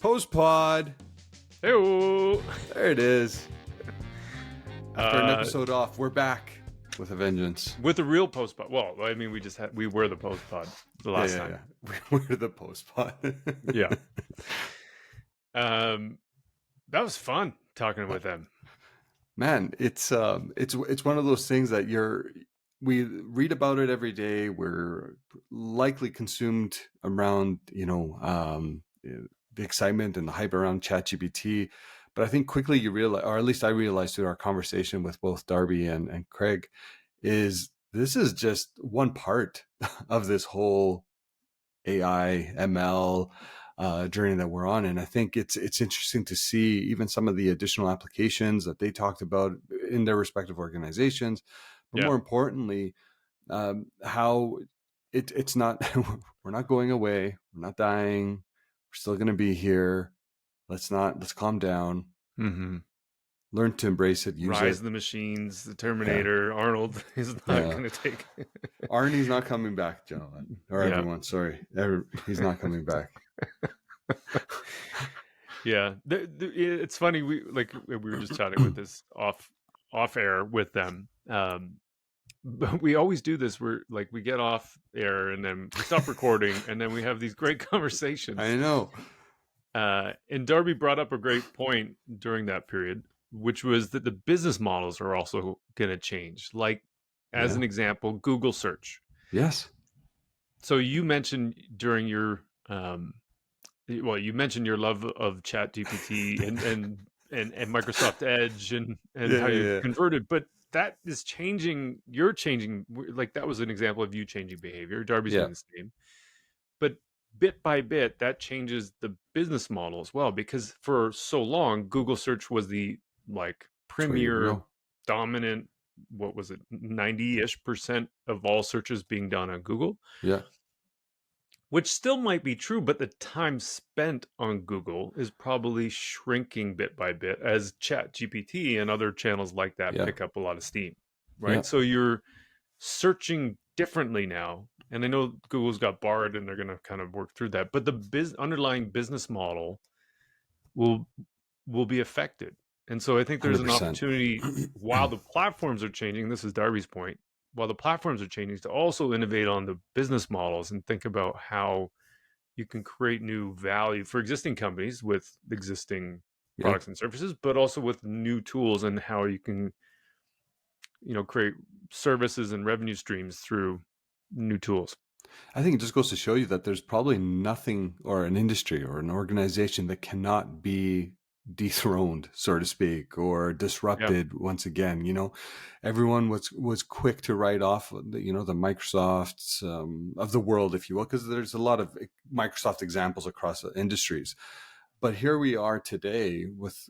Post-pod. Hey-o. There it is. After an episode off, we're back with a vengeance. With the real post-pod. Well, I mean, we were the post-pod the last time. Yeah. We're the post-pod. Yeah. That was fun talking with them. Man, it's one of those things that we read about it every day. We're likely consumed around, the excitement and the hype around ChatGPT. But I think quickly you realize, or at least I realized through our conversation with both Darby and Craig, is this is just one part of this whole AI, ML journey that we're on. And I think it's interesting to see even some of the additional applications that they talked about in their respective organizations. But more importantly, how it's not, we're not going away. We're not dying. We're still going to be here. Let's calm down. Mm-hmm. Learn to embrace it. Use Rise it. of the Machines, the Terminator, Arnold is not going to take. Arnie's not coming back, gentlemen, or everyone. Sorry, he's not coming back. Yeah, it's funny. We were just chatting with this off air with them. But we always do this. We get off air and then we stop recording, and then we have these great conversations. I know. And Darby brought up a great point during that period, which was that the business models are also going to change. Like, as an example, Google search. Yes. So you mentioned during your, you mentioned your love of ChatGPT and Microsoft Edge and how you converted, but that is changing. You're changing. Like, that was an example of you changing behavior. Darby's doing the same, but bit by bit, that changes the business model as well. Because for so long, Google search was the premier dominant. What was it? 90-ish% of all searches being done on Google. Yeah. Which still might be true, but the time spent on Google is probably shrinking bit by bit as ChatGPT and other channels like that pick up a lot of steam, right? Yeah. So you're searching differently now. And I know Google's got Bard and they're going to kind of work through that, but the underlying business model will be affected. And so I think there's 100%. An opportunity while the platforms are changing, this is Darby's point, while the platforms are changing, to also innovate on the business models and think about how you can create new value for existing companies with existing products and services, but also with new tools and how you can, create services and revenue streams through new tools. I think it just goes to show you that there's probably nothing or an industry or an organization that cannot be dethroned, so to speak, or disrupted once again. Everyone was quick to write off the Microsofts of the world, if you will, because there's a lot of Microsoft examples across industries. But here we are today with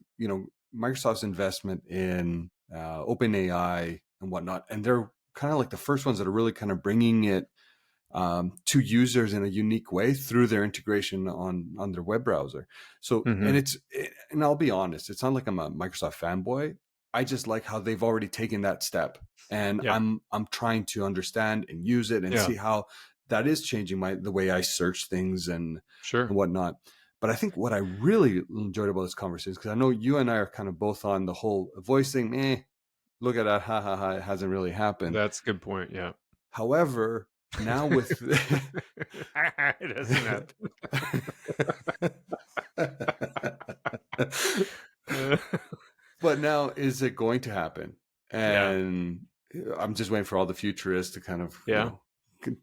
Microsoft's investment in OpenAI and whatnot, and they're kind of like the first ones that are really kind of bringing it to users in a unique way through their integration on their web browser. So, and I'll be honest, it's not like I'm a Microsoft fanboy. I just like how they've already taken that step, and I'm trying to understand and use it and see how that is changing the way I search things and whatnot. But I think what I really enjoyed about this conversation, because I know you and I are kind of both on the whole voice thing. Look at that, ha ha ha! It hasn't really happened. That's a good point. Yeah. However, now with it doesn't happen. But now, is it going to happen? And I'm just waiting for all the futurists to kind of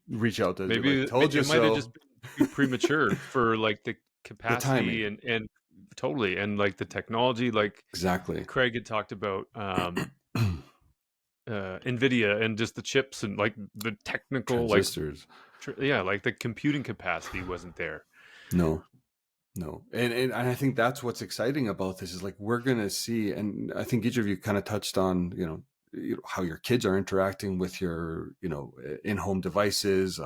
reach out to maybe told you so. Might have just been premature for the capacity and totally, and the technology, exactly. Craig had talked about NVIDIA and just the chips and the technical transistors. The computing capacity wasn't there. No. And I think that's what's exciting about this is we're going to see, and I think each of you kind of touched on, how your kids are interacting with your, in-home devices,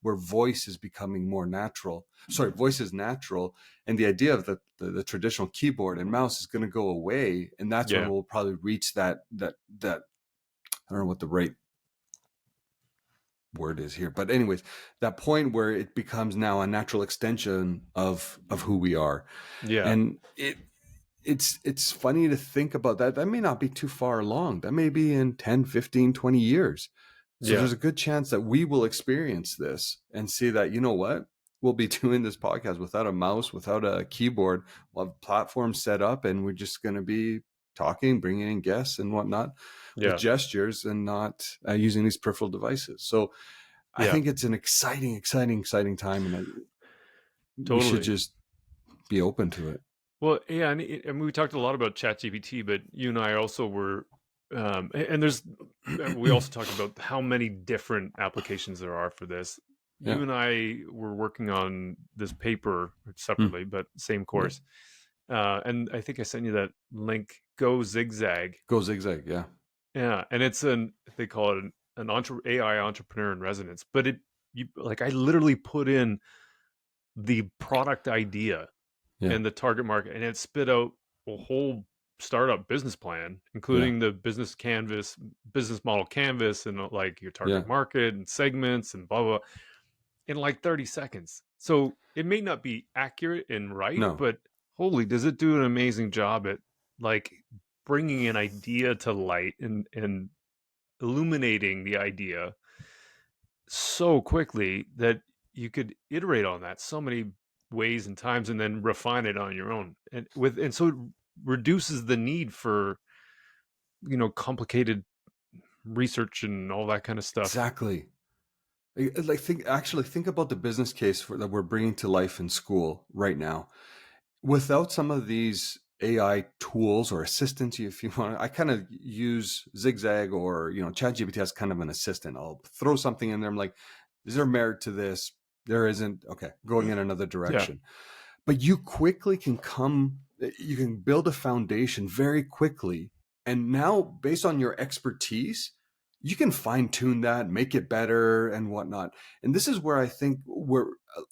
where voice is becoming more natural. Voice is natural. And the idea of the traditional keyboard and mouse is going to go away. And that's when we'll probably reach that I don't know what the right word is here. But anyways, that point where it becomes now a natural extension of who we are. Yeah. And it's funny to think about that. That may not be too far along. That may be in 10, 15, 20 years. So Yeah. there's a good chance that we will experience this and see that, you know what? We'll be doing this podcast without a mouse, without a keyboard. We'll have platforms set up and we're just going to be talking, bringing in guests and whatnot with Yeah. gestures and not using these peripheral devices. So I Yeah. think it's an exciting, exciting, exciting time. And we should Totally. just be open to it. Well, yeah, and we talked a lot about ChatGPT, but you and I also were, and there's, we also talked about how many different applications there are for this. Yeah. You and I were working on this paper Hmm. separately, but same Yeah. course. And I think I sent you that link, Go Zigzag. Go zigzag. Yeah. Yeah, and it's they call it an AI entrepreneur in residence, but you like I literally put in the product idea Yeah. and the target market, and it spit out a whole startup business plan, Yeah. including the business model canvas, and like your Yeah. target market and segments and blah blah, in like 30 seconds. So it may not be accurate and right, No. but holy, does it do an amazing job at like bringing an idea to light and illuminating the idea so quickly that you could iterate on that so many ways and times and then refine it on your own, and so it reduces the need for complicated research and all that kind of stuff. Exactly. Like think about the business case that we're bringing to life in school right now. Without some of these AI tools or assistants, if you want, I kind of use Zigzag or ChatGPT as kind of an assistant. I'll throw something in there. I'm like, is there merit to this? There isn't. Okay, going in another Yeah. direction. But you quickly you can build a foundation very quickly. And now, based on your expertise, you can fine tune that, make it better, and whatnot. And this is where I think where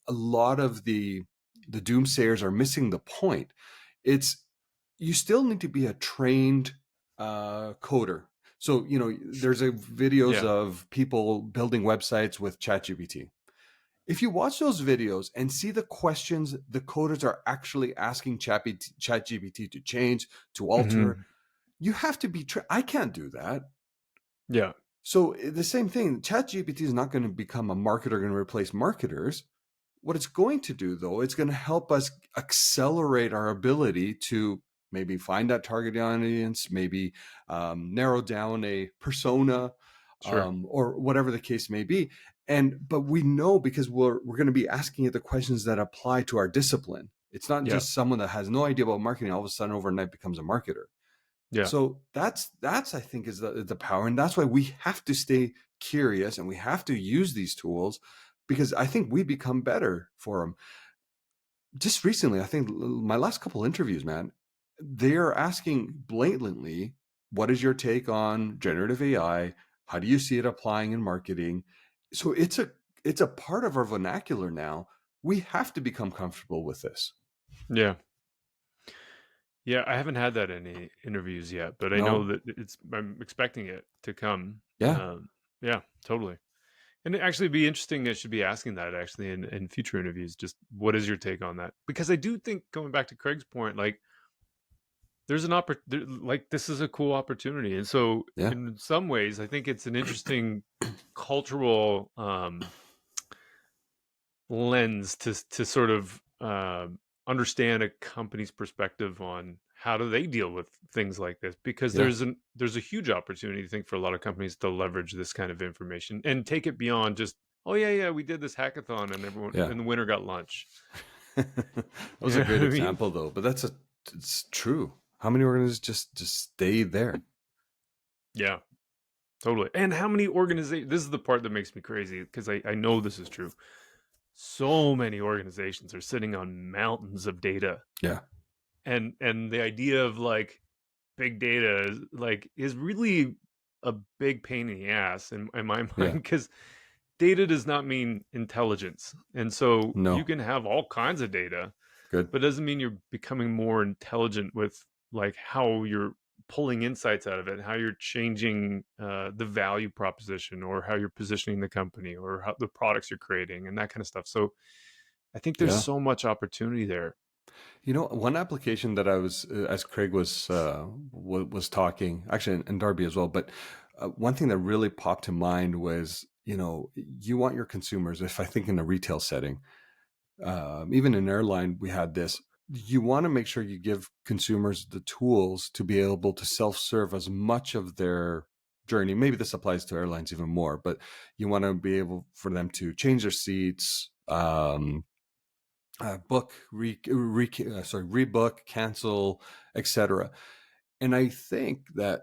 a lot of the doomsayers are missing the point. It's you still need to be a trained coder. So there's videos Yeah. of people building websites with ChatGPT. If you watch those videos and see the questions the coders are actually asking ChatGPT to change, to alter, Hmm. you have to be. I can't do that. Yeah. So the same thing. ChatGPT is not going to become a marketer, going to replace marketers. What it's going to do, though, it's going to help us accelerate our ability to maybe find that target audience, maybe narrow down a persona, Sure. or whatever the case may be. But we know because we're going to be asking it the questions that apply to our discipline. It's not Yeah. just someone that has no idea about marketing all of a sudden overnight becomes a marketer. Yeah. So that's I think is the power, and that's why we have to stay curious and we have to use these tools because I think we become better for them. Just recently, I think my last couple interviews, man, they are asking blatantly, "What is your take on generative AI? How do you see it applying in marketing?" So it's a part of our vernacular now. We have to become comfortable with this. Yeah. Yeah, I haven't had that in any interviews yet, but I know No, that I'm expecting it to come. yeah, Yeah, totally. And it actually be interesting. I should be asking that actually in future interviews. Just what is your take on that? Because I do think, going back to Craig's point, like there's an like this is a cool opportunity, and so yeah, in some ways, I think it's an interesting cultural lens to sort of understand a company's perspective on how do they deal with things like this, because yeah, there's a huge opportunity, I think, for a lot of companies to leverage this kind of information and take it beyond just, oh yeah, we did this hackathon and everyone yeah. in the winter got lunch. That was You a know great what I mean? example, though. But it's true. How many organizations just stay there? Yeah, totally. And how many organizations, this is the part that makes me crazy, because I know this is true, so many organizations are sitting on mountains of data, Yeah, and the idea of like big data is really a big pain in the ass in my yeah. mind, because data does not mean intelligence, and so you No, can have all kinds of data, good. but it doesn't mean you're becoming more intelligent with like how you're pulling insights out of it, and how you're changing the value proposition, or how you're positioning the company, or how the products you're creating, and that kind of stuff. So I think there's Yeah. so much opportunity there. One application that I was, as Craig was talking, actually, and Darby as well, but one thing that really popped to mind was, you want your consumers, if I think in a retail setting, even in airline, we had this. You want to make sure you give consumers the tools to be able to self-serve as much of their journey. Maybe this applies to airlines even more, but you want to be able for them to change their seats, rebook, cancel, etc. And I think that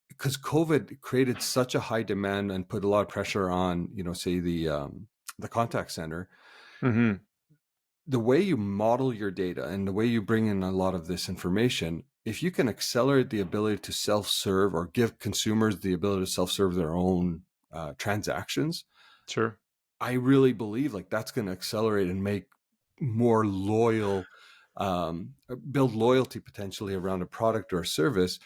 because COVID created such a high demand and put a lot of pressure on, say the contact center, Mm-hmm. the way you model your data and the way you bring in a lot of this information, if you can accelerate the ability to self-serve or give consumers the ability to self-serve their own transactions, Sure. I really believe like that's going to accelerate and make more loyal, build loyalty potentially around a product or a service.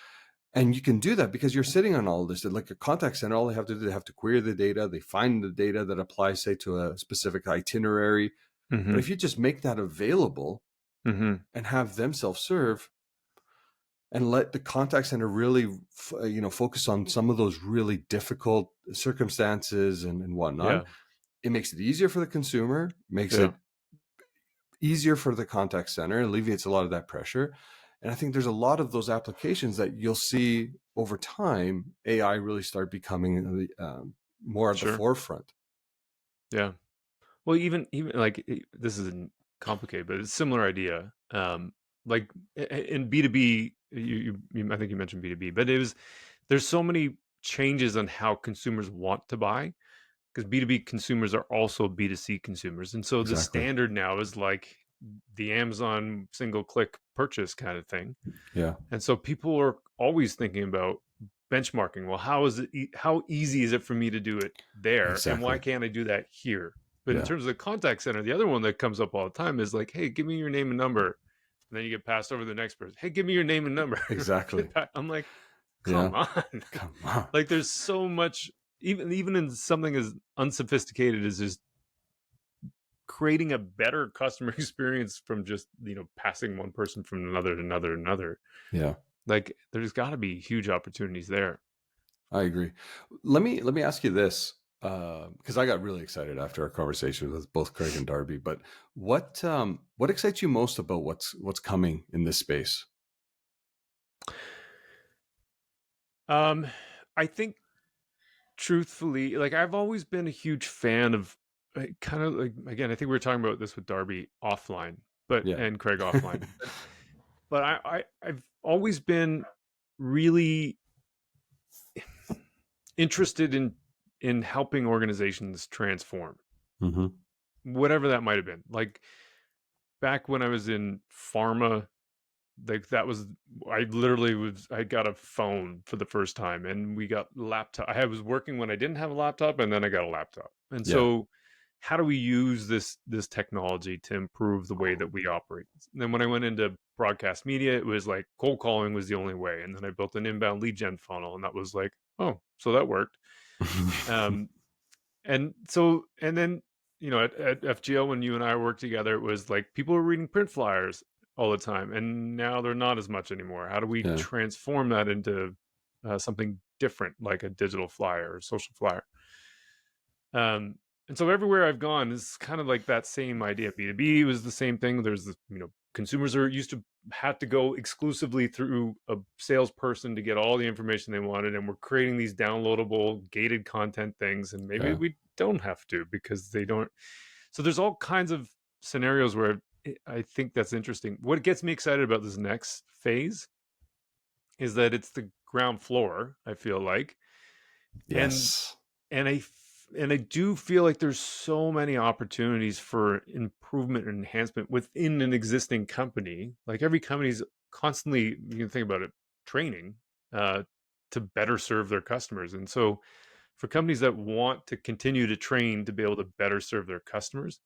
And you can do that because you're sitting on all of this. Like a contact center, all they have to do, they have to query the data. They find the data that applies, say, to a specific itinerary. But Mm-hmm. if you just make that available Mm-hmm. and have them self-serve and let the contact center really, focus on some of those really difficult circumstances and whatnot, Yeah. it makes it easier for the consumer, makes Yeah. it easier for the contact center, alleviates a lot of that pressure. And I think there's a lot of those applications that you'll see over time, AI really start becoming more at the Sure. forefront. Yeah. Well, even like this isn't complicated, but it's a similar idea. Like in B2B, I think you mentioned B2B, but there's so many changes on how consumers want to buy, because B2B consumers are also B2C consumers. And so the Exactly. standard now is like the Amazon single click purchase kind of thing. Yeah, And so people are always thinking about benchmarking. Well, how easy is it for me to do it there? And why exactly. can't I do that here? But in Yeah, terms of the contact center, the other one that comes up all the time is like, hey, give me your name and number. And then you get passed over to the next person. Hey, give me your name and number. exactly. I'm like, Yeah. come on. Come on. Like there's so much, even in something as unsophisticated as just creating a better customer experience from just, passing one person from another to another to another. Yeah, Like there's got to be huge opportunities there. I agree. Let me ask you this, because I got really excited after our conversation with both Craig and Darby. But what excites you most about what's coming in this space? Um, I think truthfully, like I've always been a huge fan of kind of like, again, I think we were talking about this with Darby offline, but Yeah. and Craig offline. But I've always been really interested in helping organizations transform, Hmm. whatever that might have been. Like back when I was in pharma, like that was, I got a phone for the first time, and we got laptop. I was working when I didn't have a laptop, and then I got a laptop. And Yeah. so how do we use this technology to improve the way that we operate? And then when I went into broadcast media, it was like cold calling was the only way, and then I built an inbound lead gen funnel, and that was like, oh, so that worked. um and then, at FGO, when you and I worked together, it was like people were reading print flyers all the time, and now they're not as much anymore. How do we Yeah. transform that into something different, like a digital flyer or social flyer? Um, and so everywhere I've gone is kind of like that same idea. B2B was the same thing. There's the, consumers are used to had to go exclusively through a salesperson to get all the information they wanted, and we're creating these downloadable gated content things, and maybe Yeah. we don't have to because they don't. So there's all kinds of scenarios where I think that's interesting. What gets me excited about this next phase is that it's the ground floor, I feel like, and Yes. and I do feel like there's so many opportunities for improvement and enhancement within an existing company. Like every company's constantly, you can think about it, training uh, to better serve their customers. And so for companies that want to continue to train to be able to better serve their customers,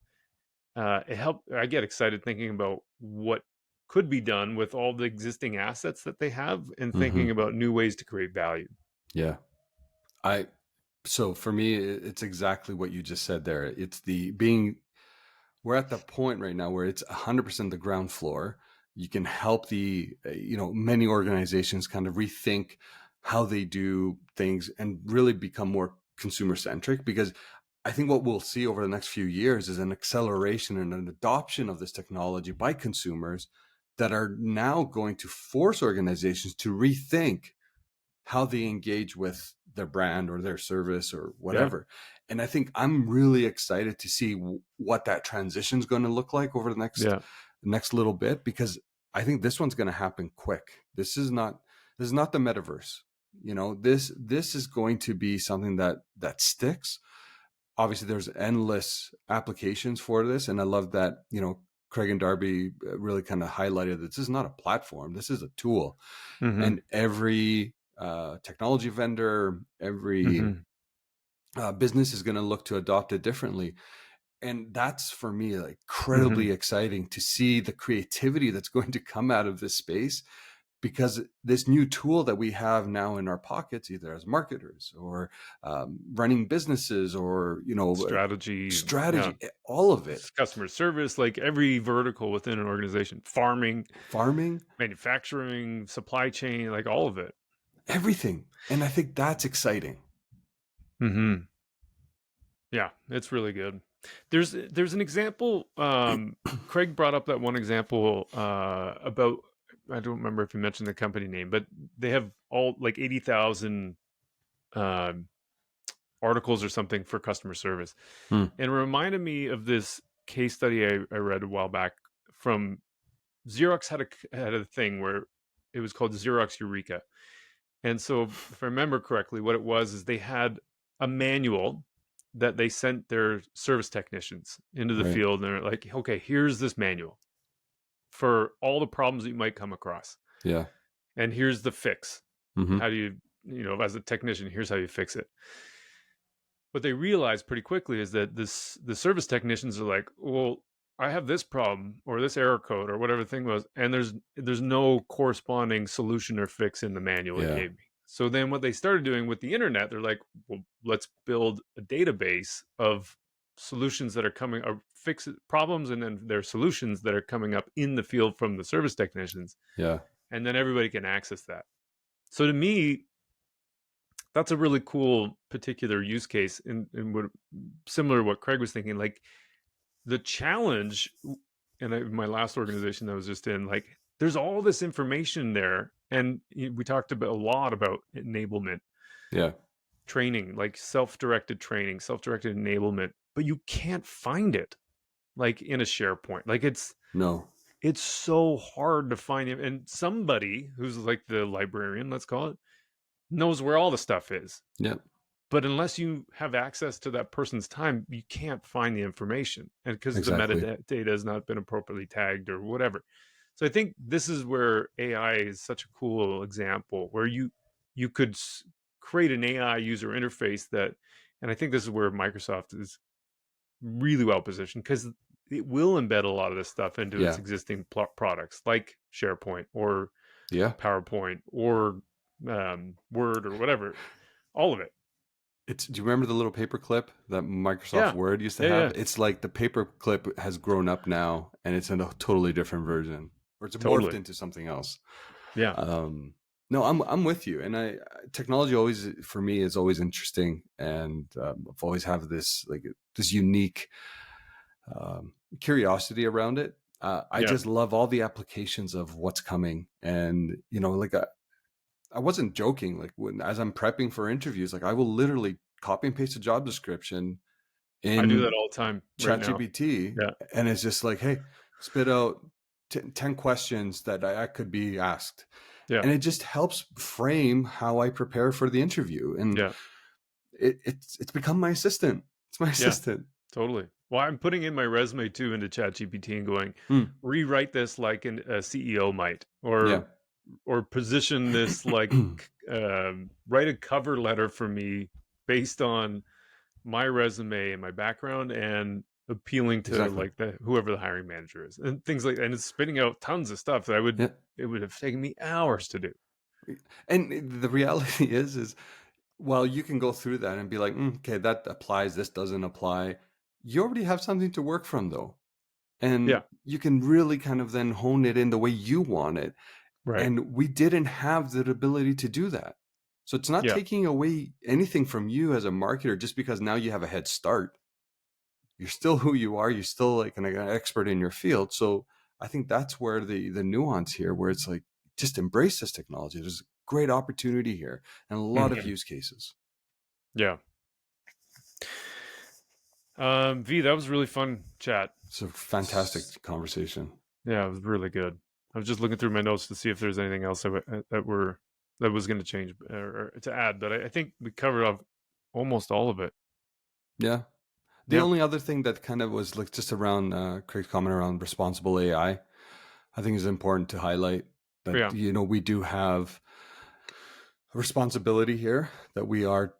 I get excited thinking about what could be done with all the existing assets that they have and thinking Hmm. about new ways to create value. Yeah. I So for me, it's exactly what you just said there. It's the being we're at the point right now where it's 100% the ground floor. You can help many organizations kind of rethink how they do things and really become more consumer centric, because I think what we'll see over the next few years is an acceleration and an adoption of this technology by consumers that are now going to force organizations to rethink how they engage with their brand or their service or Yeah. whatever. And I think I'm really excited to see what that transition is going to look like over the Yeah. next little bit, because I think this one's going to happen quick. This is not the metaverse. This is going to be something that sticks. Obviously, there's endless applications for this, and I love that Craig and Darby really kind of highlighted that this is not a platform. This is a tool, Mm-hmm. and every technology vendor, every Mm-hmm. business is going to look to adopt it differently. And that's, for me, like Mm-hmm. incredibly exciting to see the creativity that's going to come out of this space, because this new tool that we have now in our pockets, either as marketers or running businesses or Strategy. Yeah. strategy, all of it, Customer service, like every vertical within an organization, farming, farming, manufacturing, supply chain, like all of it. everything. And I think that's exciting. Mm-hmm. Yeah, it's really good. There's an example. Craig brought up that one example about, I don't remember if he mentioned the company name, but they have all like 80,000 um, articles or something for customer service, Hmm. and it reminded me of this case study I read a while back from Xerox. Had a thing where it was called Xerox Eureka, and so if I remember correctly, what it was is they had a manual that they sent their service technicians into the Right. field, and they're like, okay, here's this manual for all the problems that you might come across, Yeah. and here's the fix. Hmm. How do as a technician, here's how you fix it. What they realized pretty quickly is that the service technicians are like, well, I have this problem or this error code or whatever the thing was, and there's no corresponding solution or fix in the manual it Yeah. gave me. So then what they started doing with the internet, they're like, well, let's build a database of solutions that are coming, or fix problems, and then their solutions that are coming up in the field from the service technicians, Yeah. and then everybody can access that. So to me, that's a really cool particular use case, and what, similar to what Craig was thinking. Like the challenge, and my last organization that I was just in, like there's all this information there, and we talked about a lot about enablement Yeah. training, like self-directed training, self-directed enablement, but you can't find it like in a SharePoint. Like No. it's so hard to find it, and somebody who's like the librarian, let's call it, knows where all the stuff is. Yep. But unless you have access to that person's time, you can't find the information, and because the Exactly. metadata has not been appropriately tagged or whatever. So I think this is where AI is such a cool example, where you could create an AI user interface that, and I think this is where Microsoft is really well positioned, because it will embed a lot of this stuff into its Yeah. existing products like SharePoint or Yeah. PowerPoint or Word or whatever, all of it. Do you remember the little paper clip that Microsoft Yeah, Word used to yeah, yeah, have? It's like the paper clip has grown up now, and it's in a totally different version, or it's morphed totally. into something else. Yeah, Um, no, I'm with you, and technology always, for me, is always interesting, and I've always have this unique curiosity around it. I yeah. just love all the applications of what's coming, and like I wasn't joking. Like as I'm prepping for interviews, like I will literally copy and paste a job description I do that in all the time right now. ChatGPT, Yeah, and it's just like, hey, spit out 10 questions that I could be asked. yeah, And it just helps frame how I prepare for the interview. And yeah, it's become my assistant. It's my yeah, assistant. totally. Well, I'm putting in my resume too into ChatGPT and going, Hmm. rewrite this like a CEO might, Yeah. or position this like, write a cover letter for me based on my resume and my background, and appealing to Exactly. like whoever the hiring manager is, and things like, and it's spitting out tons of stuff that Yeah. it would have taken me hours to do. And the reality is while you can go through that and be like, okay, that applies, this doesn't apply. You already have something to work from though. And Yeah. you can really kind of then hone it in the way you want it. Right. And we didn't have the ability to do that. So it's not Yeah. taking away anything from you as a marketer just because now you have a head start. You're still who you are. You're still like an expert in your field. So I think that's where the nuance here, where it's like, just embrace this technology. There's a great opportunity here and a lot of Mhm. use cases. Yeah. V, that was really fun chat. It's a fantastic conversation. Yeah, it was really good. I was just looking through my notes to see if there's anything else that was going to change or to add, but I think we covered off almost all of it. Yeah. The only other thing that kind of was like just around Craig's comment around responsible AI, I think is important to highlight that, we do have a responsibility here, that we are,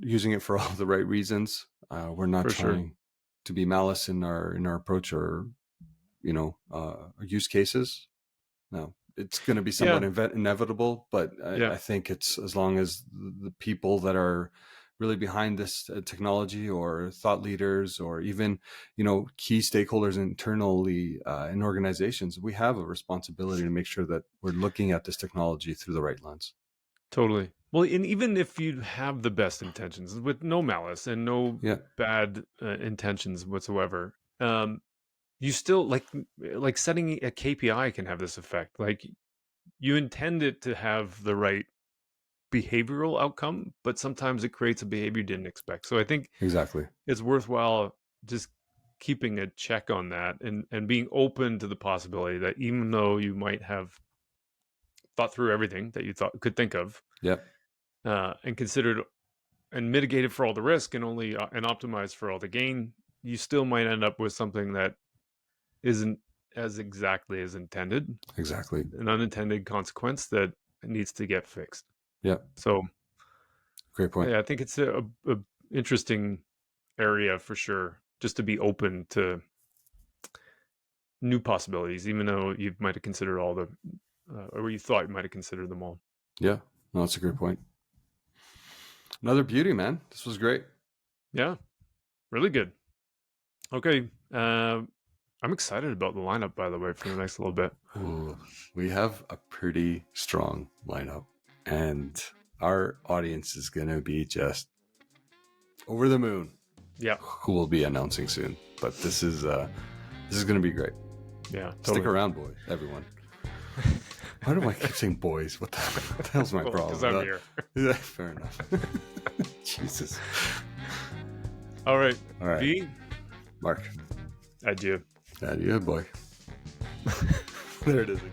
using it for all the right reasons. We're not trying to be malice in our approach or, use cases. No, it's going to be somewhat inevitable, but I think it's as long as the people that are really behind this technology, or thought leaders, or even, key stakeholders internally in organizations, we have a responsibility to make sure that we're looking at this technology through the right lens. Totally. Well, and even if you have the best intentions, with no malice and no bad intentions whatsoever, you still like setting a KPI can have this effect. Like, you intend it to have the right behavioral outcome, but sometimes it creates a behavior you didn't expect. So I think exactly it's worthwhile just keeping a check on that, and being open to the possibility that even though you might have thought through everything that you could think of, and considered and mitigated for all the risk, and only and optimized for all the gain, you still might end up with something that isn't as exactly as intended. Exactly. An unintended consequence that needs to get fixed. Yeah. So great point. Yeah, I think it's a interesting area for sure, just to be open to new possibilities, even though you might have considered all the, or you thought you might have considered them all. Yeah, no, that's a great point. Another beauty, man. This was great. Yeah, really good. Okay, I'm excited about the lineup, by the way, for the next little bit. Ooh, we have a pretty strong lineup, and our audience is going to be just over the moon. Yeah, who we'll be announcing soon. But this is going to be great. Yeah, totally. Stick around, boys, everyone. Why do I keep saying boys? What the hell's my problem? Because I'm here. Yeah, fair enough. Jesus. All right. V. Marc. Adieu. Adieu, boy. There it is again.